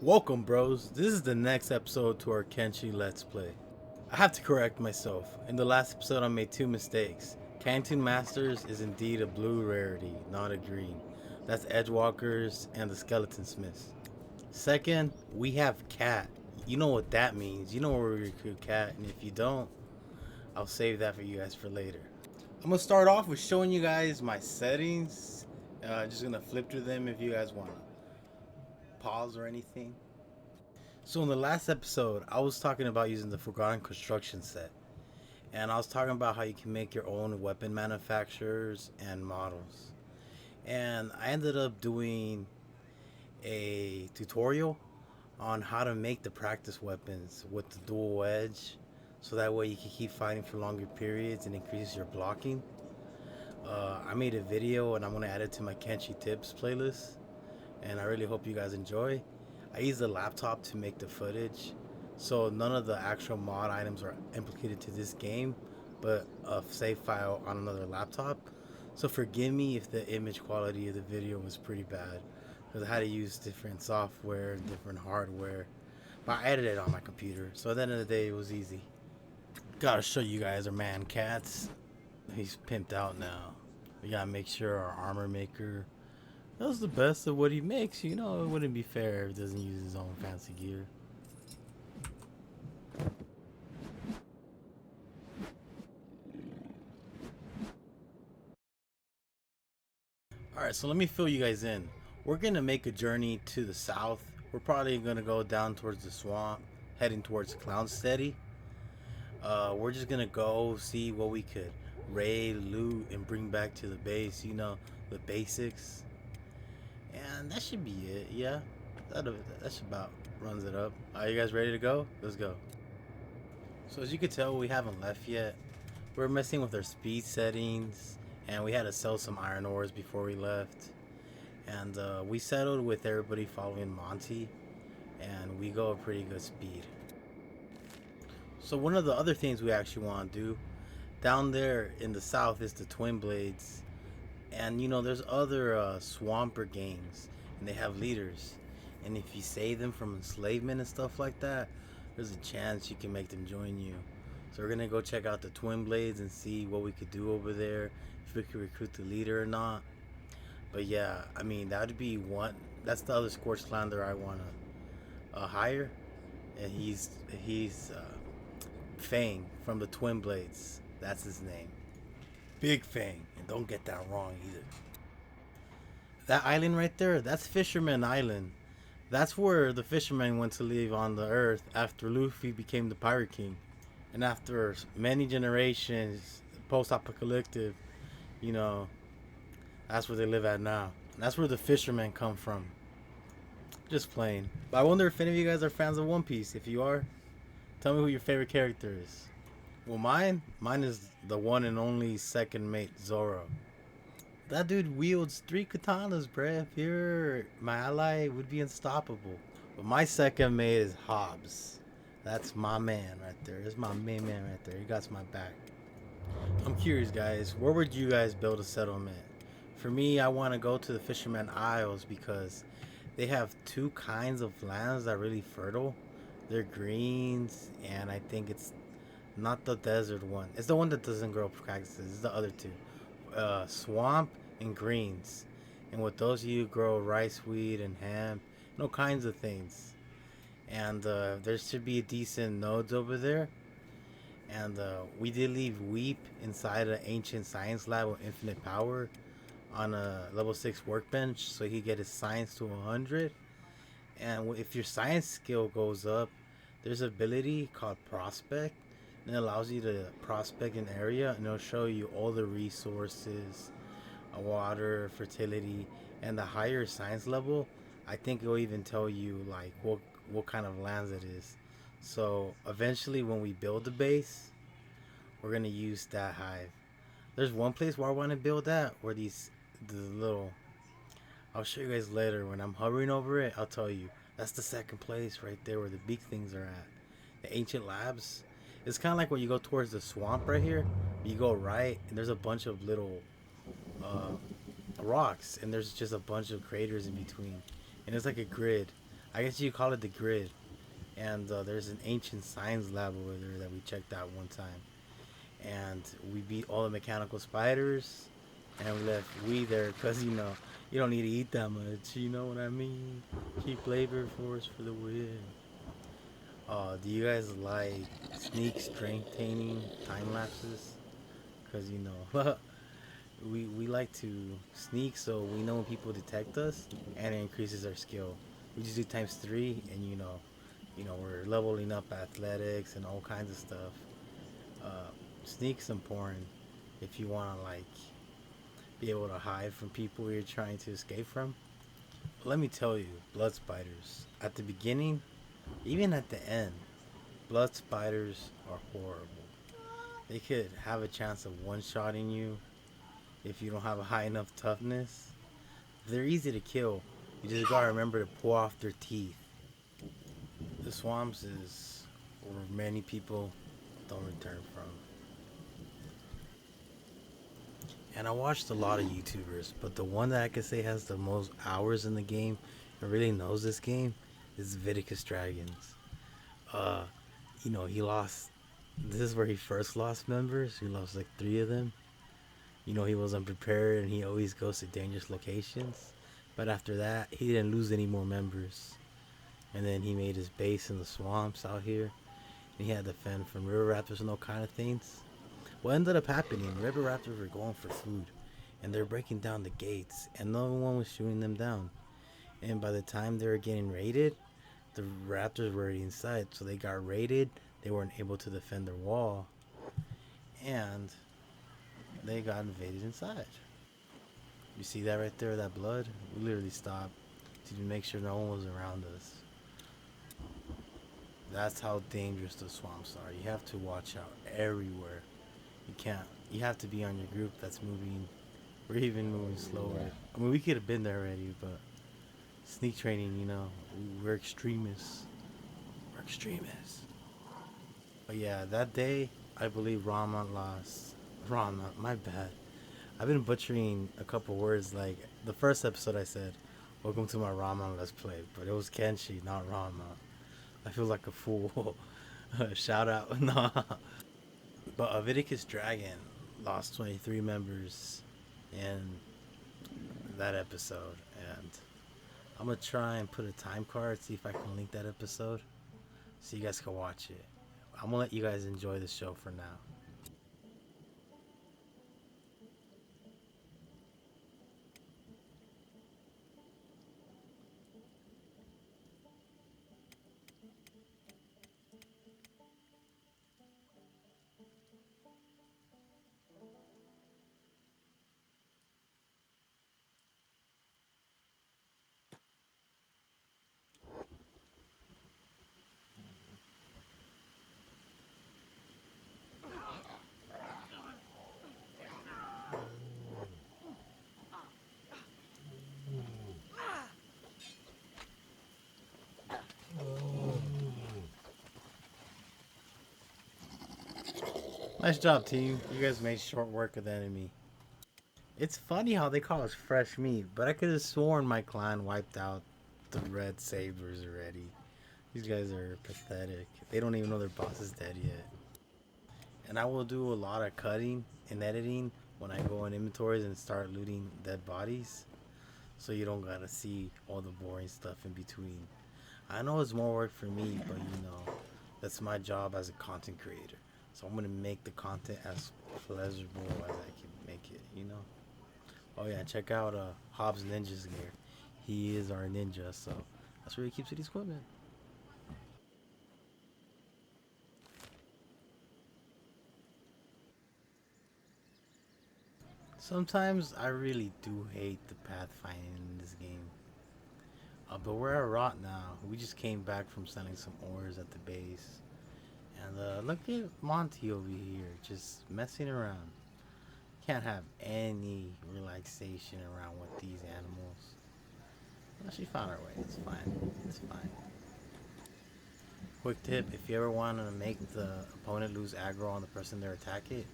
Welcome, bros. This is the next episode to our Kenshi Let's Play. I have to correct myself. In the last episode, I made two mistakes. Canton Masters is indeed a blue rarity, not a green. That's Edgewalkers and the Skeleton Smiths. Second, we have Cat. You know what that means. You know where we recruit Cat, and if you don't, I'll save that for you guys for later. I'm gonna start off with showing you guys my settings. Just gonna flip through them if you guys wanna pause or anything. So in the last episode, I was talking about using the Forgotten Construction set. And I was talking about how you can make your own weapon manufacturers and models. And I ended up doing a tutorial on how to make the practice weapons with the dual edge. So that way you can keep fighting for longer periods and increase your blocking. I made a video and I'm going to add it to my Kenshi tips playlist. And I really hope you guys enjoy. I used a laptop to make the footage, so none of the actual mod items are implicated to this game, but a save file on another laptop. So forgive me if the image quality of the video was pretty bad, because I had to use different software, different hardware, but I edited it on my computer, so at the end of the day it was easy. Gotta show you guys our man Cats. He's pimped out now. We gotta make sure our armor maker does the best of what he makes. You know, it wouldn't be fair if he doesn't use his own fancy gear. Alright, so let me fill you guys in. We're gonna make a journey to the south. We're probably gonna go down towards the swamp, heading towards Clownsteady. We're just gonna go see what we could raid, loot, and bring back to the base. You know, the basics. And that should be it. Yeah, that's about runs it up. Are you guys ready to go? Let's go. So as you can tell, we haven't left yet. We're messing with our speed settings, and we had to sell some iron ores before we left. And we settled with everybody following Monty, and we go at pretty good speed. So one of the other things we actually want to do down there in the south is the Twin Blades. And you know, there's other swamper gangs, and they have leaders. And if you save them from enslavement and stuff like that, there's a chance you can make them join you. So we're gonna go check out the Twin Blades and see what we could do over there, if we could recruit the leader or not. But yeah, I mean that would be one. That's the other Scorched Lander I wanna hire, and he's Fang from the Twin Blades. That's his name. Big Fang, and don't get that wrong either. That island right there, that's Fisherman Island. That's where the fishermen went to live on the earth after Luffy became the Pirate King. And after many generations, post-apocalyptic, you know, that's where they live at now. And that's where the fishermen come from. Just playing. But I wonder if any of you guys are fans of One Piece. If you are, tell me who your favorite character is. Well, mine is the one and only second mate, Zoro. That dude wields 3 katanas, bruh. If you're my ally, it would be unstoppable. But my second mate is Hobbs. That's my man right there. That's my main man right there. He got my back. I'm curious, guys. Where would you guys build a settlement? For me, I want to go to the Fisherman Isles because they have two kinds of lands that are really fertile. They're greens, and I think it's not the desert one. It's the one that doesn't grow cactuses. It's the other two. Swamp and greens. And with those, you grow rice, wheat, and hemp. No kinds of things. And there should be decent nodes over there. And we did leave Weep inside an ancient science lab with infinite power on a level 6 workbench, so he get his science to 100. And if your science skill goes up, there's an ability called Prospect, and it allows you to prospect an area, and it'll show you all the resources, water, fertility, and the higher science level, I think it'll even tell you like what kind of lands it is. So eventually, when we build the base, we're gonna use that hive. There's one place where I want to build that, where the little. I'll show you guys later when I'm hovering over it. I'll tell you. That's the second place right there where the big things are at. The ancient labs. It's kind of like when you go towards the swamp right here. You go right, and there's a bunch of little rocks, and there's just a bunch of craters in between, and it's like a grid. I guess you call it the grid. And there's an ancient science lab over there that we checked out one time. And we beat all the mechanical spiders. And we left we there because, you don't need to eat that much. You know what I mean? Keep flavor force for the win. Do you guys like sneak strengthening time lapses? Because, we like to sneak so we know when people detect us and it increases our skill. We just do times three, and we're leveling up athletics and all kinds of stuff. Uh, Sneak's important if you want to like be able to hide from people you're trying to escape from. Let me tell you, blood spiders at the beginning, even at the end, blood spiders are horrible. They could have a chance of one-shotting you if you don't have a high enough toughness. They're easy to kill. You just gotta remember to pull off their teeth. The swamps is where many people don't return from. And I watched a lot of YouTubers, but the one that I could say has the most hours in the game and really knows this game is Viticus Dragons. Uh, he lost. This is where he first lost members. He lost like three of them. He was unprepared and he always goes to dangerous locations. But after that, he didn't lose any more members. And then he made his base in the swamps out here. And he had to fend from river raptors and all kind of things. What ended up happening, river raptors were going for food. And they're breaking down the gates. And no one was shooting them down. And by the time they were getting raided, the raptors were already inside. So they got raided. They weren't able to defend their wall. And they got invaded inside. You see that right there, that blood? We literally stopped to make sure no one was around us. That's how dangerous the swamps are. You have to watch out everywhere. You can't. You have to be on your group that's moving. We're even moving slower. I mean, we could have been there already, but sneak training, we're extremists. We're extremists. But yeah, that day, I believe Rama lost. Rama, my bad. I've been butchering a couple words. Like the first episode, I said, "Welcome to my Rama Let's Play," but it was Kenshi, not Rama. I feel like a fool. Shout out, nah. But Aviticus Dragon lost 23 members in that episode, and I'm gonna try and put a time card, see if I can link that episode, so you guys can watch it. I'm gonna let you guys enjoy the show for now. Nice job, team. You guys made short work of the enemy. It's funny how they call us fresh meat, but I could have sworn my clan wiped out the red sabers already. These guys are pathetic. They don't even know their boss is dead yet. And I will do a lot of cutting and editing when I go in inventories and start looting dead bodies. So you don't gotta see all the boring stuff in between. I know it's more work for me, but that's my job as a content creator. So I'm gonna make the content as pleasurable as I can make it. Oh yeah, check out Hobbs Ninja's gear. He is our ninja, so that's where he keeps his equipment. Sometimes I really do hate the pathfinding in this game. But we're at Rot now. We just came back from selling some ores at the base. And look at Monty over here, just messing around. Can't have any relaxation around with these animals. Well, she found her way. It's fine. It's fine. Quick tip, if you ever want to make the opponent lose aggro on the person they're attacking,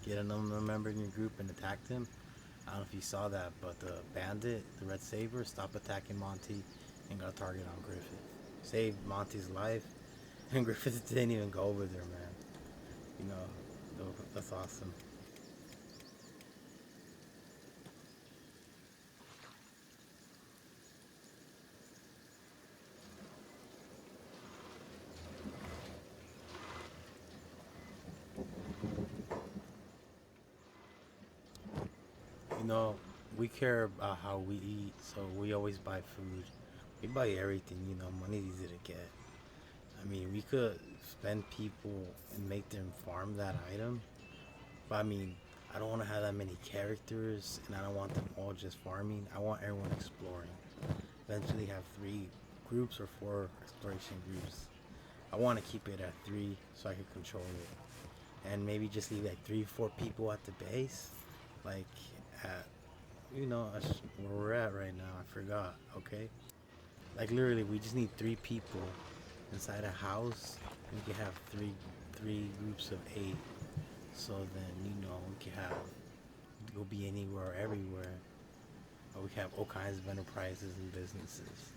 get another member in your group and attack them. I don't know if you saw that, but the bandit, the red saber, stopped attacking Monty and got a target on Griffith. Saved Monty's life, and Griffith didn't even go over there, man. You know, that's awesome. You know, we care about how we eat, so we always buy food. We buy everything, you know, money's easy to get. I mean, we could spend people and make them farm that item, but I mean, I don't want to have that many characters, and I don't want them all just farming. I want everyone exploring. Eventually, have 3 groups or 4 exploration groups. I want to keep it at 3 so I can control it, and maybe just leave like 3, 4 people at the base, like at where we're at right now. I forgot. Okay, like literally, we just need 3 people inside a house. We can have three groups of 8. So then we can have go be anywhere, everywhere. Or we can have all kinds of enterprises and businesses.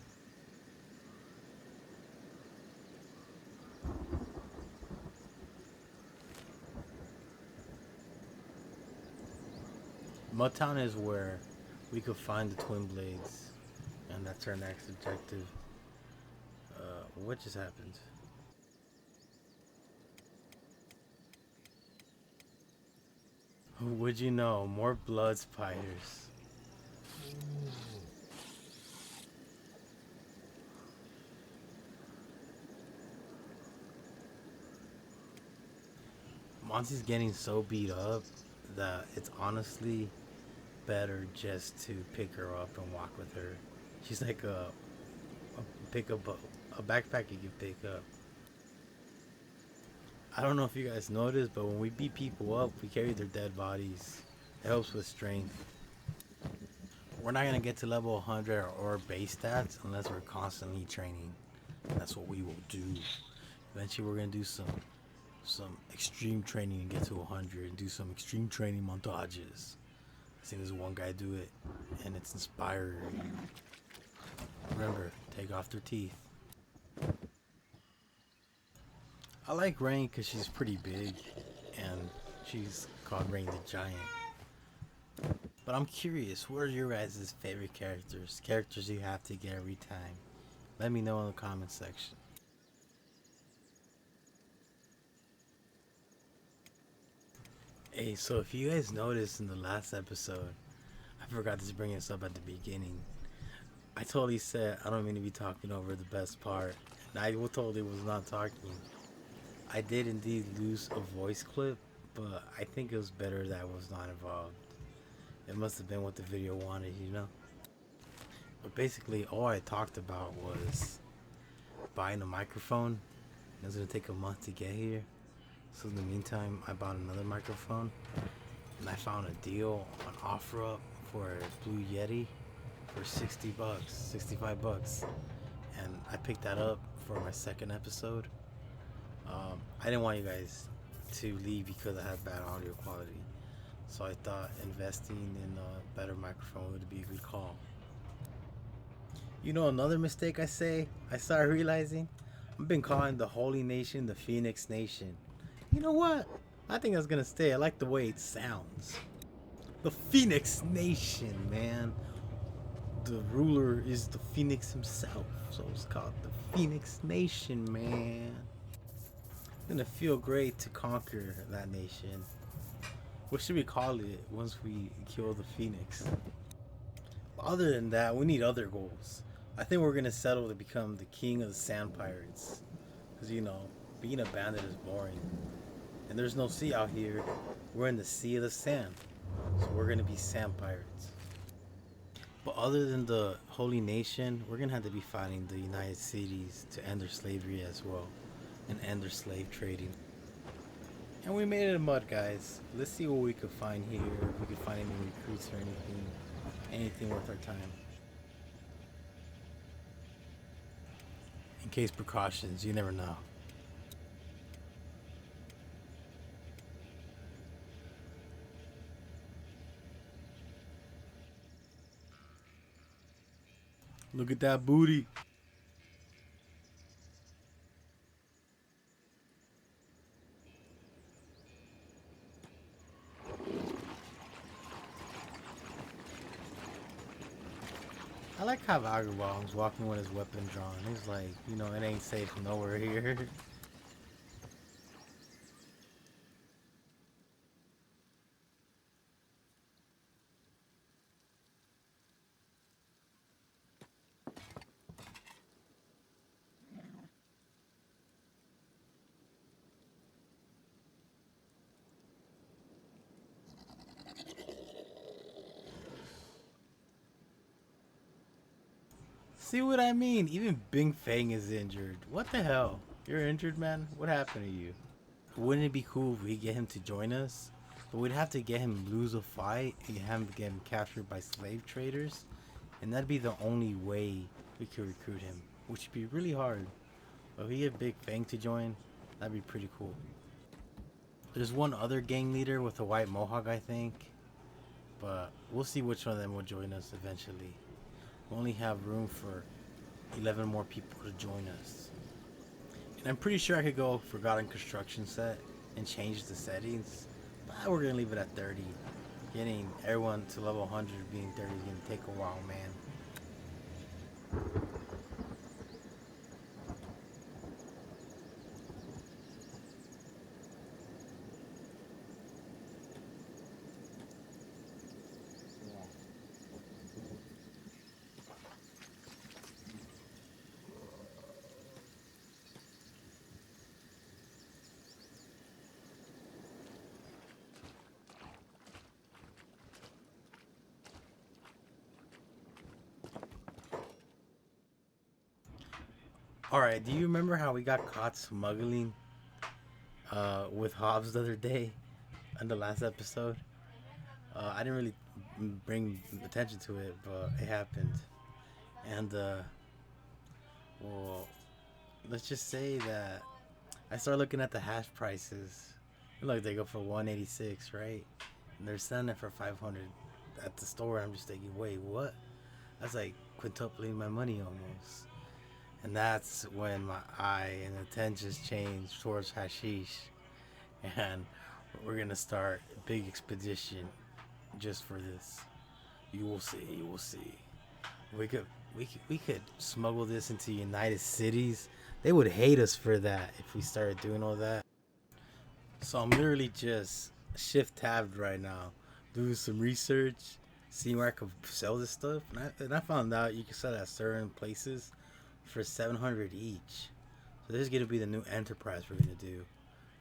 Mudtown is where we could find the twin blades, and that's our next objective. What just happened? Would you know? More blood spiders. Monty's getting so beat up that it's honestly better just to pick her up and walk with her. She's like pick up a backpack you can pick up. I don't know if you guys noticed, but when we beat people up, we carry their dead bodies. It helps with strength. We're not gonna get to level 100 or base stats unless we're constantly training. That's what we will do. Eventually, we're gonna do some extreme training and get to 100 and do some extreme training montages. I seen this one guy do it, and it's inspiring. Remember, take off their teeth. I like Rain because she's pretty big, and she's called Rain the Giant. But I'm curious, what are your guys' favorite characters? Characters you have to get every time. Let me know in the comment section. Hey, so if you guys noticed in the last episode, I forgot to bring this up at the beginning. I totally said I don't mean to be talking over the best part, and I totally was not talking. I did indeed lose a voice clip, but I think it was better that I was not involved. It must have been what the video wanted, you know? But basically, all I talked about was buying a microphone. It was gonna take a month to get here. So in the meantime, I bought another microphone, and I found a deal on OfferUp for a Blue Yeti for 60 bucks, 65 bucks. And I picked that up for my second episode. I didn't want you guys to leave because I had bad audio quality. So I thought investing in a better microphone would be a good call. You know, another mistake I started realizing, I've been calling the Holy Nation the Phoenix Nation. You know what? I think that's gonna stay. I like the way it sounds. The Phoenix Nation, man. The ruler is the Phoenix himself, so it's called the Phoenix Nation, man. It's gonna feel great to conquer that nation. What should we call it once we kill the Phoenix? Other than that, we need other goals. I think we're gonna settle to become the king of the sand pirates. Because, being a bandit is boring. And there's no sea out here. We're in the sea of the sand. So we're gonna be sand pirates. But other than the Holy Nation, we're gonna have to be fighting the United Cities to end their slavery as well. And end their slave trading. And we made it in mud, guys. Let's see what we could find here. If we could find any recruits or anything worth our time. In case precautions, you never know. Look at that booty. I like how Vagabond's walking with his weapon drawn. He's like, it ain't safe nowhere here. See what I mean? Even Bing Fang is injured. What the hell? You're injured, man? What happened to you? Wouldn't it be cool if we get him to join us? But we'd have to get him lose a fight and have him get him captured by slave traders. And that'd be the only way we could recruit him, which would be really hard. But if we get Big Fang to join, that'd be pretty cool. There's one other gang leader with a white mohawk, I think. But we'll see which one of them will join us eventually. We only have room for 11 more people to join us. And I'm pretty sure I could go Forgotten Construction Set and change the settings. But we're going to leave it at 30. Getting everyone to level 100 being 30 is going to take a while, man. Alright, do you remember how we got caught smuggling with Hobbs the other day on the last episode? I didn't really bring attention to it, but it happened. And, well, let's just say that I started looking at the hash prices. Look, they go for 186, right? And they're selling it for 500 at the store. I'm just thinking, wait, what? That's like quintupling my money almost. And that's when my eye and attention changed towards hashish. And we're gonna start a big expedition just for this. You will see, you will see. We could smuggle this into United Cities. They would hate us for that if we started doing all that. So I'm literally just shift tabbed right now, doing some research, seeing where I could sell this stuff. And I found out you can sell it at certain places for 700 each. So this is gonna be the new enterprise we're gonna do.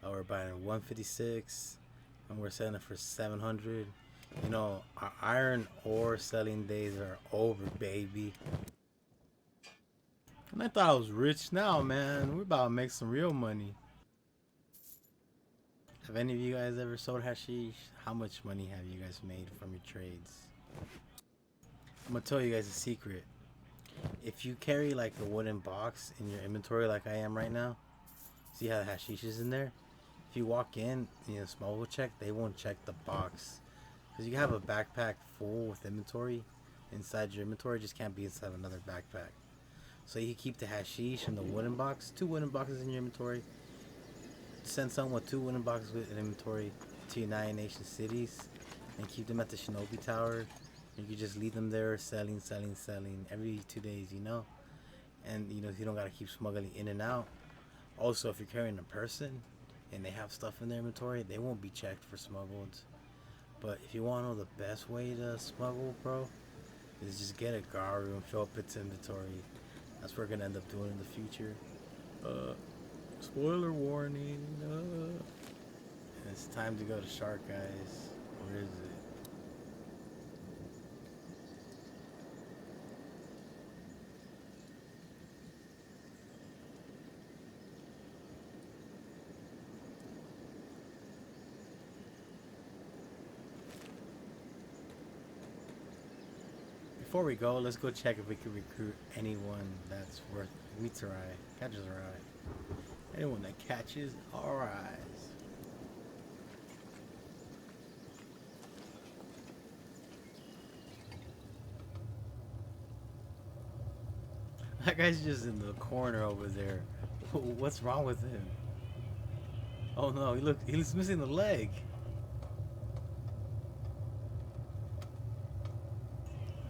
We're buying 156, and we're selling it for 700. Our iron ore selling days are over, baby. And I thought I was rich now, man. We're about to make some real money. Have any of you guys ever sold hashish? How much money have you guys made from your trades? I'm gonna tell you guys a secret. If you carry like a wooden box in your inventory like I am right now, see how the hashish is in there? If you walk in and smuggle check, they won't check the box. Because you have a backpack full with inventory inside your inventory, just can't be inside another backpack. So you keep the hashish in the wooden box, 2 wooden boxes in your inventory. Send someone with 2 wooden boxes with an inventory to United Nation cities and keep them at the Shinobi Tower. You can just leave them there selling every 2 days. And you don't gotta keep smuggling in and out. Also, if you're carrying a person and they have stuff in their inventory, they won't be checked for smuggled. But if you want to know the best way to smuggle, bro, is just get a Garu and fill up its inventory. That's what we're gonna end up doing in the future. Spoiler warning. It's time to go to Shark, guys. Where is it? Before we go, let's go check if we can recruit anyone that's worth meets our eye, catches our eye. Anyone that catches our eyes. That guy's just in the corner over there. What's wrong with him? Oh no, he's missing the leg.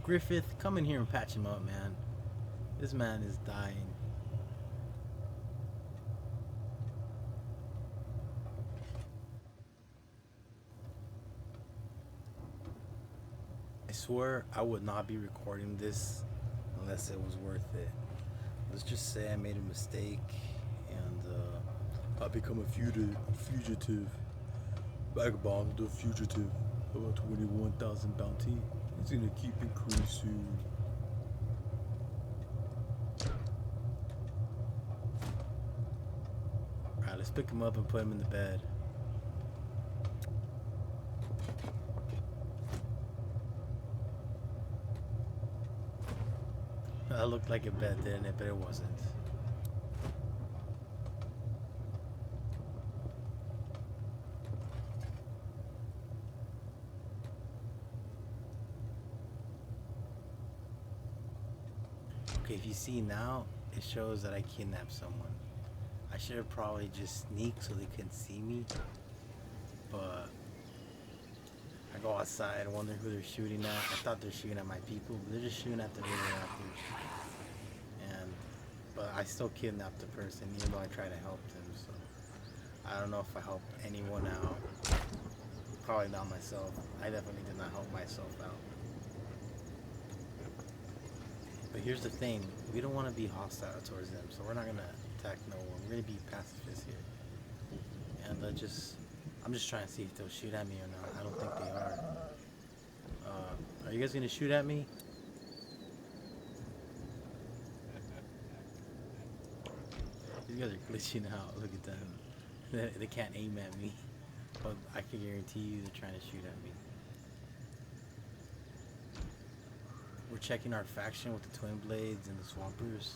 Griffith, come in here and patch him up, man. This man is dying. I swear I would not be recording this unless it was worth it. Let's just say I made a mistake and I become a fugitive. Vagabond, the fugitive. About 21,000 bounty. It's gonna keep increasing. Alright, let's pick him up and put him in the bed. That looked like a bed, didn't it? But it wasn't. Okay, if you see now, it shows that I kidnapped someone. I should have probably just sneaked so they couldn't see me. But I go outside and wonder who they're shooting at. I thought they're shooting at my people, but they're just shooting at the river after. And but I still kidnapped the person, even though I try to help them. So I don't know if I helped anyone out. Probably not myself. I definitely did not help myself out. But here's the thing: we don't want to be hostile towards them, so we're not gonna attack no one. We're gonna be pacifists here, and I'm just trying to see if they'll shoot at me or not. I don't think they are. Are you guys gonna shoot at me? These guys are glitching out. Look at them. They can't aim at me, but I can guarantee you they're trying to shoot at me. We're checking our faction with the Twin Blades and the Swampers,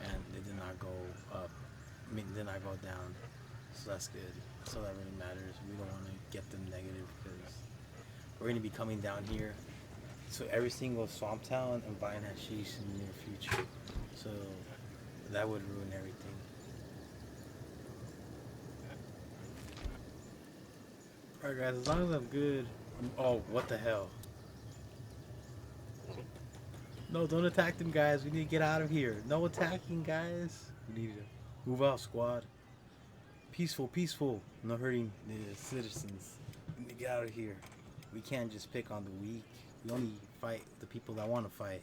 and they did not go up. I mean, did not go down. So that's good. That's all that really matters. We don't want to get them negative because we're going to be coming down here. So every single swamp town and buying hashish in the near future. So that would ruin everything. Alright guys, as long as I'm good. Oh, what the hell? No, don't attack them guys. We need to get out of here. No attacking guys. We need to move out, squad. Peaceful, peaceful. No hurting the citizens. We need to get out of here. We can't just pick on the weak. We only fight the people that want to fight.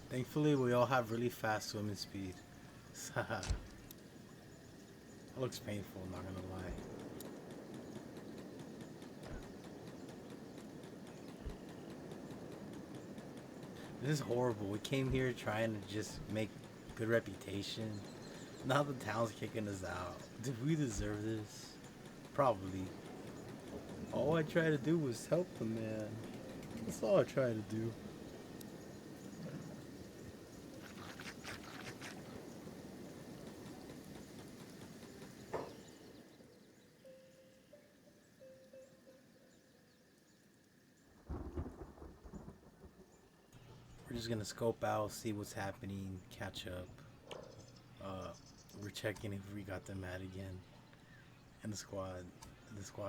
Thankfully, we all have really fast swimming speed. That looks painful, not gonna lie. This is horrible. We came here trying to just make good reputation. Now the town's kicking us out. Did we deserve this? Probably. All I tried to do was help the man. That's all I tried to do. We're just gonna scope out, see what's happening, catch up. We're checking if we got them mad again. And the squad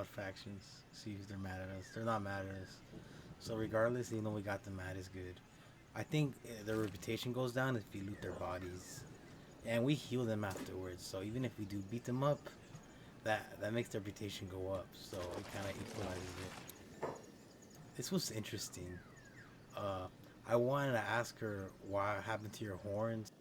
factions, see if they're mad at us. They're not mad at us. So regardless, even though we got them mad, is good. I think their reputation goes down if we loot their bodies. And we heal them afterwards. So even if we do beat them up, that makes their reputation go up. So it kind of equalizes it. This was interesting. I wanted to ask her what happened to your horns.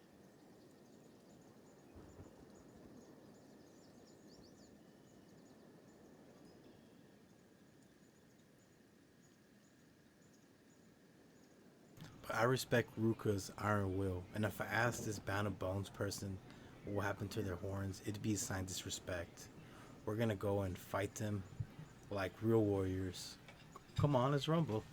But I respect Ruka's iron will, and if I ask this Band of Bones person what happened to their horns, it'd be a sign of disrespect. We're gonna go and fight them like real warriors. Come on, let's rumble.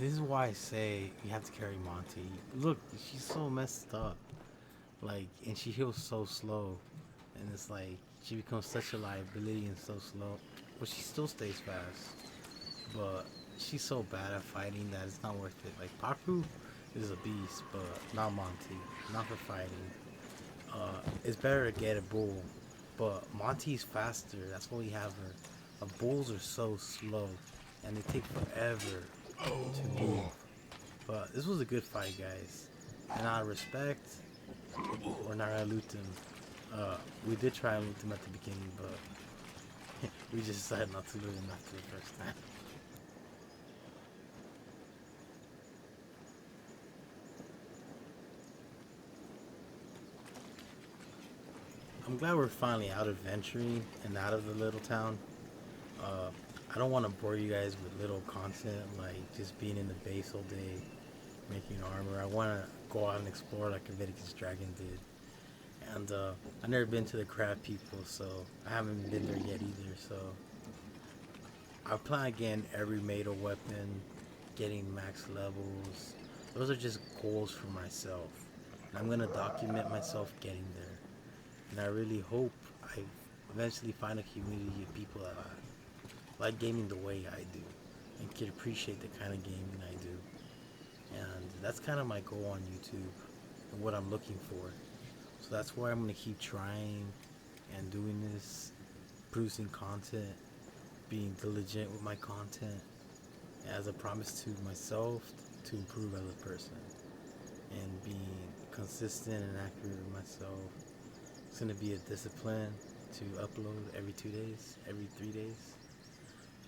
This is why I say you have to carry Monty. Look, she's so messed up. Like, and she heals so slow, and it's like she becomes such a liability and so slow. Well, she still stays fast, but she's so bad at fighting that it's not worth it. Like Paku is a beast, but not Monty. Not for fighting. It's better to get a bull, but Monty's faster. That's why we have her. Bulls are so slow, and they take forever to move. But this was a good fight, guys. And out of respect, we're not gonna loot them. We did try and loot them at the beginning, but we just decided not to loot them after the first time. I'm glad we're finally out of venturing and out of the little town. Uh, I don't want to bore you guys with little content like just being in the base all day making armor. I want to go out and explore like Leviticus Dragon did. And I've never been to the crab people, so I haven't been there yet either. So I plan on getting every meta weapon, getting max levels. Those are just goals for myself. And I'm gonna document myself getting there. And I really hope I eventually find a community of people that like gaming the way I do and can appreciate the kind of gaming I do. And that's kind of my goal on YouTube and what I'm looking for. So that's why I'm gonna keep trying and doing this, producing content, being diligent with my content as a promise to myself to improve as a person and being consistent and accurate with myself. It's gonna be a discipline to upload every 2 days, every 3 days.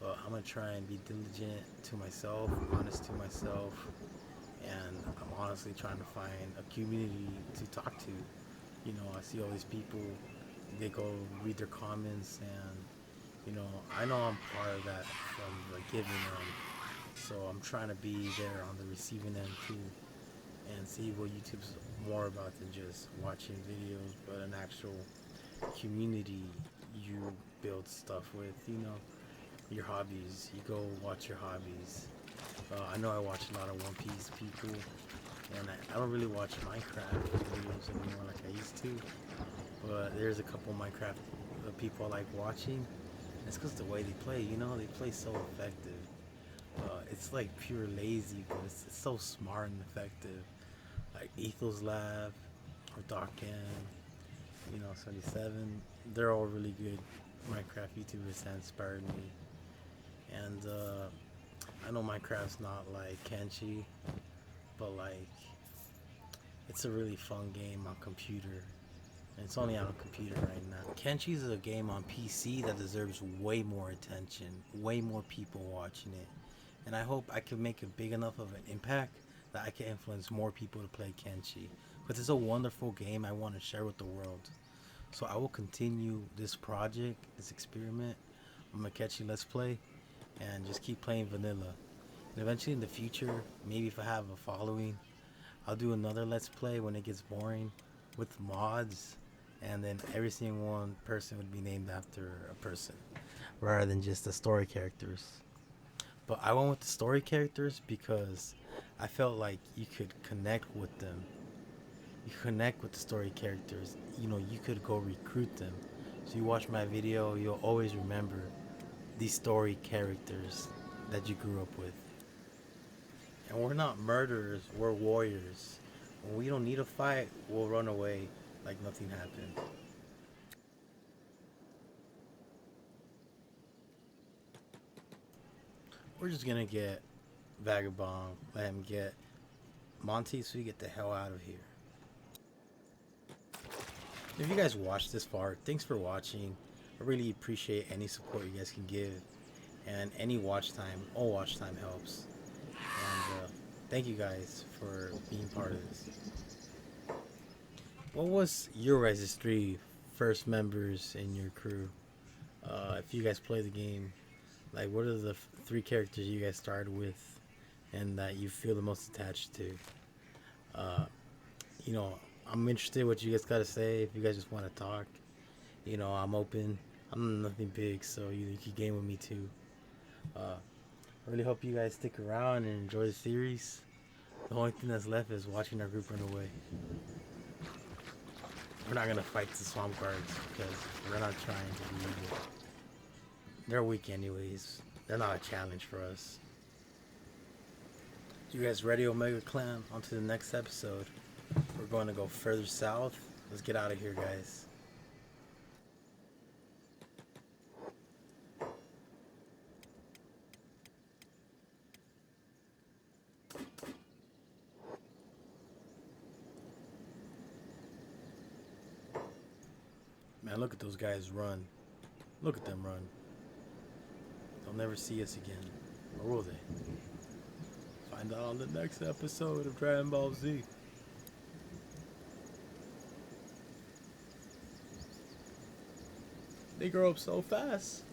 But I'm gonna try and be diligent to myself, honest to myself, and I'm honestly trying to find a community to talk to. You know, I see all these people, they go read their comments, and I know I'm part of that from the giving end. So I'm trying to be there on the receiving end too, and see what YouTube's more about than just watching videos, but an actual community you build stuff with. Your hobbies. You go watch your hobbies. I know I watch a lot of One Piece people, and I don't really watch Minecraft videos anymore like I used to. But there's a couple Minecraft people I like watching. It's because the way they play, they play so effective. It's like pure lazy, but it's so smart and effective. Like Ethos Lab or Darken, 77. They're all really good Minecraft YouTubers that inspired me. And I know Minecraft's not like Kenshi, but like it's a really fun game on computer. And it's only on a computer right now. Kenshi is a game on PC that deserves way more attention, way more people watching it. And I hope I can make a big enough of an impact that I can influence more people to play Kenshi. Because it's a wonderful game I want to share with the world. So I will continue this project, this experiment. I'm gonna catch you Let's Play and just keep playing vanilla. And eventually in the future, maybe if I have a following, I'll do another Let's Play when it gets boring with mods, and then every single one person would be named after a person rather than just the story characters. But I went with the story characters because I felt like you could connect with them. You connect with the story characters. You could go recruit them. So you watch my video, you'll always remember these story characters that you grew up with. And we're not murderers, we're warriors. When we don't need a fight, we'll run away like nothing happened. We're just gonna get Vagabond, let him get Monty so we get the hell out of here. If you guys watched this far, thanks for watching. I really appreciate any support you guys can give, and any watch time. All watch time helps. And thank you guys for being part of this. What was your guys' three first members in your crew? If you guys play the game, like what are the three characters you guys started with, and that you feel the most attached to? Uh, you know, I'm interested what you guys got to say. If you guys just want to talk, I'm open. I'm nothing big, so you can game with me too. Uh, I really hope you guys stick around and enjoy the series. The only thing that's left is watching our group run away. We're not gonna fight the swamp guards because we're not trying to be evil. They're weak anyways. They're not a challenge for us. You guys ready, Omega Clan? On to the next episode. We're going to go further south. Let's get out of here, guys. Man, look at those guys run. Look at them run. They'll never see us again. Or will they? Find out on the next episode of Dragon Ball Z. They grow up so fast.